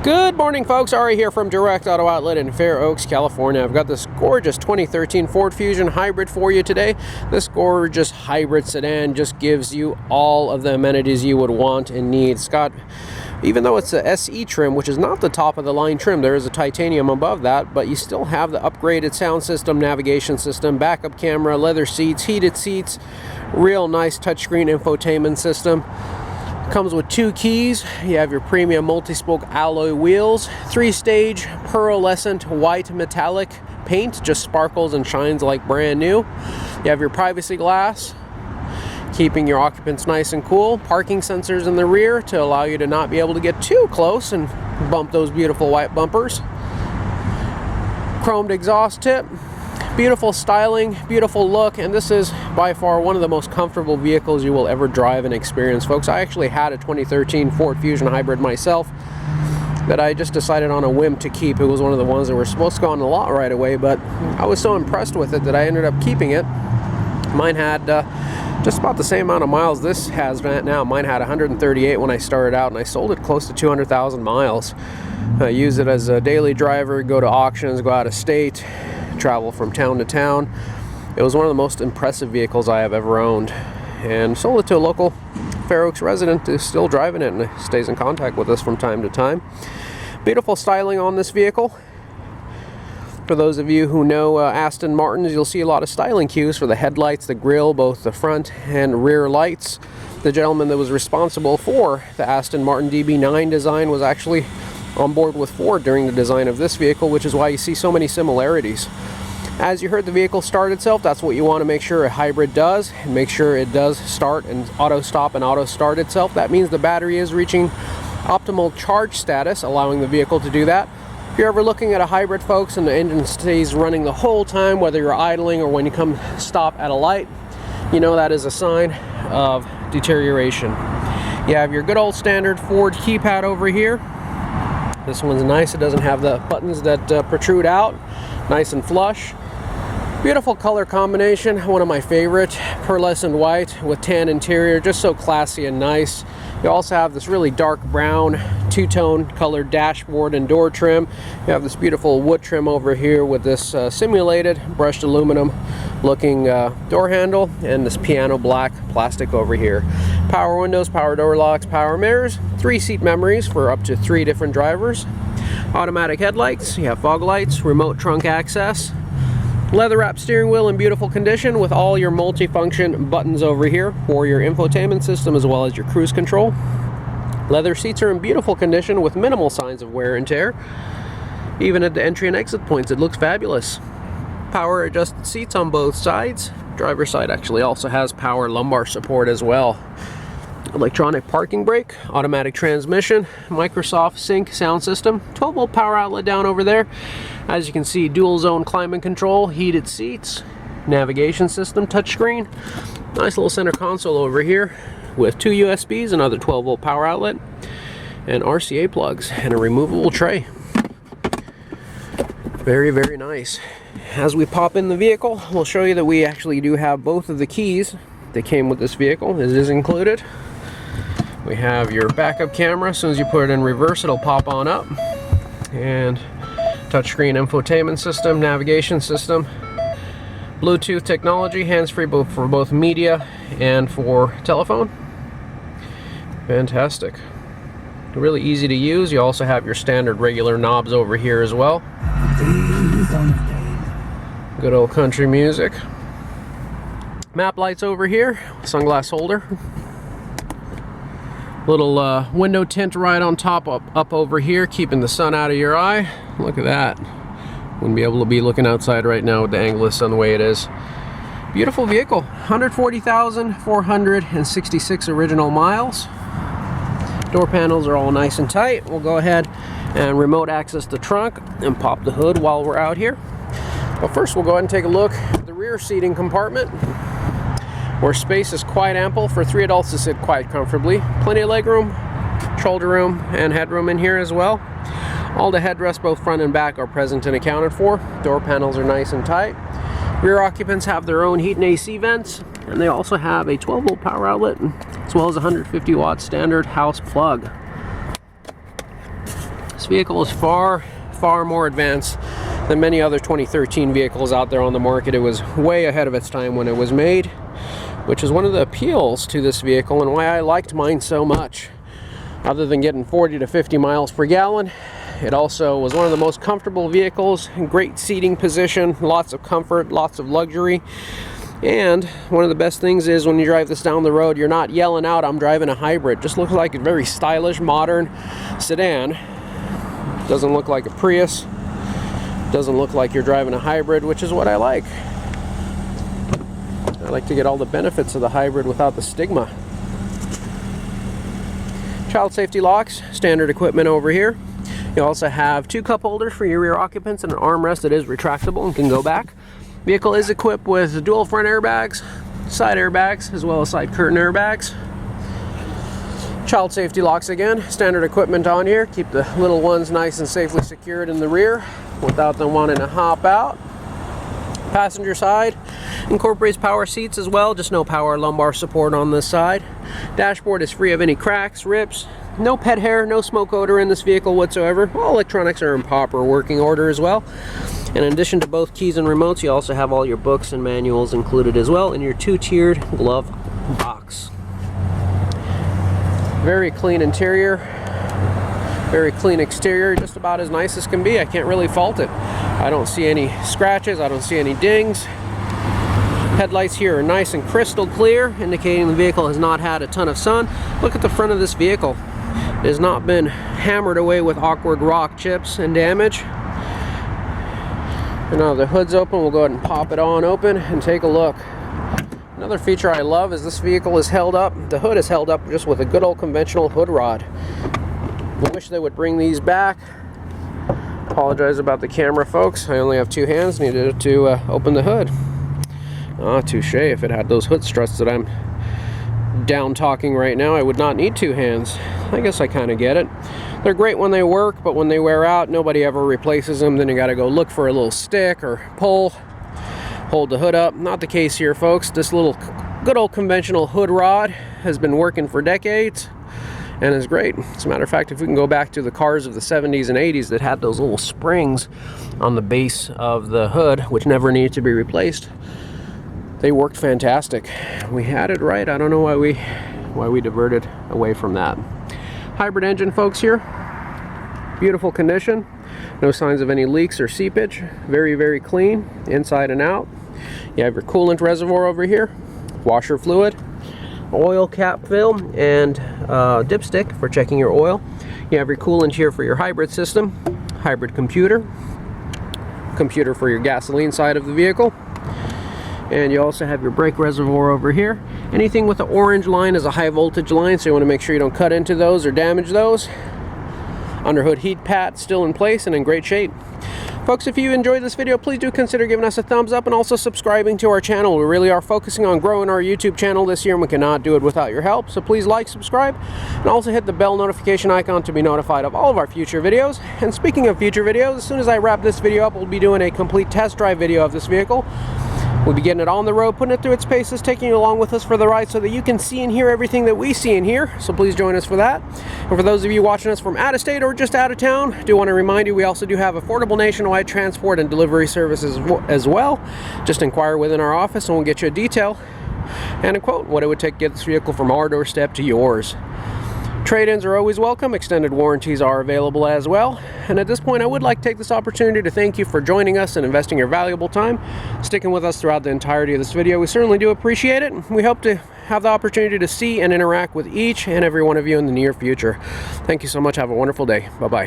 Good morning, folks. Ari here from Direct Auto Outlet in Fair Oaks, California. I've got this gorgeous 2013 Ford Fusion Hybrid for you today. This gorgeous hybrid sedan just gives you all of the amenities you would want and need. It's got, even though it's a SE trim, which is not the top of the line trim, there is a titanium above that, but you still have the upgraded sound system, navigation system, backup camera, leather seats, heated seats, real nice touchscreen infotainment system. Comes with 2 keys. You have your premium multi-spoke alloy wheels, 3-stage pearlescent white metallic paint, just sparkles and shines like brand new. You have your privacy glass, keeping your occupants nice and cool. Parking sensors in the rear to allow you to not be able to get too close and bump those beautiful white bumpers. Chromed exhaust tip. Beautiful styling, beautiful look, and this is by far one of the most comfortable vehicles you will ever drive and experience, folks. I actually had a 2013 Ford Fusion Hybrid myself that I just decided on a whim to keep. It was one of the ones that were supposed to go on the lot right away, but I was so impressed with it that I ended up keeping it. Mine had just about the same amount of miles this has now. Mine had 138 when I started out, and I sold it close to 200,000 miles. I use it as a daily driver, go to auctions, go out of state, travel from town to town. It was one of the most impressive vehicles I have ever owned, and sold it to a local Fair Oaks resident who's still driving it and stays in contact with us from time to time. Beautiful styling on this vehicle. For those of you who know Aston Martins, you'll see a lot of styling cues for the headlights, the grille, both the front and rear lights. The gentleman that was responsible for the Aston Martin DB9 design was actually on board with Ford during the design of this vehicle, which is why you see so many similarities. As you heard the vehicle start itself, that's what you want to make sure a hybrid does, and make sure it does start and auto stop and auto start itself. That means the battery is reaching optimal charge status, allowing the vehicle to do that. If you're ever looking at a hybrid, folks, and the engine stays running the whole time, whether you're idling or when you come stop at a light, you know that is a sign of deterioration. You have your good old standard Ford keypad over here. This one's nice. It doesn't have the buttons that protrude out. Nice and flush. Beautiful color combination. One of my favorite. Pearlescent white with tan interior. Just so classy and nice. You also have this really dark brown two-tone colored dashboard and door trim. You have this beautiful wood trim over here with this simulated brushed aluminum looking door handle, and this piano black plastic over here. Power windows, power door locks, power mirrors, 3 seat memories for up to 3 different drivers. Automatic headlights, you have fog lights, remote trunk access. Leather wrapped steering wheel in beautiful condition with all your multi-function buttons over here for your infotainment system as well as your cruise control. Leather seats are in beautiful condition with minimal signs of wear and tear. Even at the entry and exit points, it looks fabulous. Power adjusted seats on both sides. Driver's side actually also has power lumbar support as well. Electronic parking brake, automatic transmission, Microsoft Sync sound system, 12-volt power outlet down over there. As you can see, dual zone climate control, heated seats, navigation system, touchscreen. Nice little center console over here with 2 USBs, another 12-volt power outlet, and RCA plugs, and a removable tray. Very, very nice. As we pop in the vehicle, we'll show you that we actually do have both of the keys that came with this vehicle. It is included. We have your backup camera. As soon as you put it in reverse, it'll pop on up. And touchscreen infotainment system, navigation system, Bluetooth technology, hands-free both for both media and for telephone. Fantastic. Really easy to use. You also have your standard regular knobs over here as well. Good old country music. Map lights over here, sunglass holder. Little window tint right on top up over here, keeping the sun out of your eye. Look at that. Wouldn't be able to be looking outside right now with the angle of the sun the way it is. Beautiful vehicle. 140,466 original miles. Door panels are all nice and tight. We'll go ahead and remote access the trunk and pop the hood while we're out here. But first we'll go ahead and take a look at the rear seating compartment, where space is quite ample for 3 adults to sit quite comfortably. Plenty of legroom, shoulder room, and headroom in here as well. All the headrests, both front and back, are present and accounted for. Door panels are nice and tight. Rear occupants have their own heat and AC vents, and they also have a 12-volt power outlet as well as a 150-watt standard house plug. This vehicle is far more advanced than many other 2013 vehicles out there on the market. It was way ahead of its time when it was made, which is one of the appeals to this vehicle and why I liked mine so much. Other than getting 40 to 50 miles per gallon, it also was one of the most comfortable vehicles, great seating position, lots of comfort, lots of luxury. And one of the best things is when you drive this down the road, you're not yelling out, "I'm driving a hybrid." Just looks like a very stylish, modern sedan. Doesn't look like a Prius. Doesn't look like you're driving a hybrid, which is what I like. I like to get all the benefits of the hybrid without the stigma. Child safety locks, standard equipment over here. You also have 2 cup holders for your rear occupants and an armrest that is retractable and can go back. Vehicle is equipped with dual front airbags, side airbags, as well as side curtain airbags. Child safety locks again, standard equipment on here. Keep the little ones nice and safely secured in the rear without them wanting to hop out. Passenger side incorporates power seats as well, just no power lumbar support on this side. Dashboard is free of any cracks, rips, no pet hair, no smoke odor in this vehicle whatsoever. All electronics are in proper working order as well. And in addition to both keys and remotes, you also have all your books and manuals included as well in your 2-tiered glove box. Very clean interior, very clean exterior, just about as nice as can be. I can't really fault it. I don't see any scratches, I don't see any dings. Headlights here are nice and crystal clear, indicating the vehicle has not had a ton of sun. Look at the front of this vehicle. It has not been hammered away with awkward rock chips and damage. And now the hood's open, we'll go ahead and pop it on open and take a look. Another feature I love is this vehicle is held up, the hood is held up just with a good old conventional hood rod. I wish they would bring these back. Apologize about the camera, folks. I only have 2 hands, needed to open the hood. Ah, touche. If it had those hood struts that I'm down talking right now, I would not need 2 hands. I guess I kind of get it. They're great when they work, but when they wear out, nobody ever replaces them. Then you got to go look for a little stick or pull, hold the hood up. Not the case here, folks. This little good old conventional hood rod has been working for decades and is great. As a matter of fact, if we can go back to the cars of the 70s and 80s that had those little springs on the base of the hood, which never needed to be replaced, they worked fantastic. We had it right. I don't know why we diverted away from that. Hybrid engine, folks, here. Beautiful condition. No signs of any leaks or seepage. Very clean inside and out. You have your coolant reservoir over here, washer fluid, oil cap film, and dipstick for checking your oil. You have your coolant here for your hybrid system, hybrid computer for your gasoline side of the vehicle. And you also have your brake reservoir over here. Anything with the orange line is a high voltage line, so you want to make sure you don't cut into those or damage those. Underhood heat pad still in place and in great shape. Folks, if you enjoyed this video, please do consider giving us a thumbs up and also subscribing to our channel. We really are focusing on growing our YouTube channel this year, and we cannot do it without your help. So please like, subscribe, and also hit the bell notification icon to be notified of all of our future videos. And speaking of future videos, as soon as I wrap this video up, we'll be doing a complete test drive video of this vehicle. We'll be getting it on the road, putting it through its paces, taking you along with us for the ride so that you can see and hear everything that we see and hear. So please join us for that. And for those of you watching us from out of state or just out of town, I do want to remind you we also do have affordable nationwide transport and delivery services as well. Just inquire within our office and we'll get you a detail and a quote what it would take to get this vehicle from our doorstep to yours. Trade-ins are always welcome. Extended warranties are available as well. And at this point, I would like to take this opportunity to thank you for joining us and investing your valuable time, sticking with us throughout the entirety of this video. We certainly do appreciate it. We hope to have the opportunity to see and interact with each and every one of you in the near future. Thank you so much. Have a wonderful day. Bye-bye.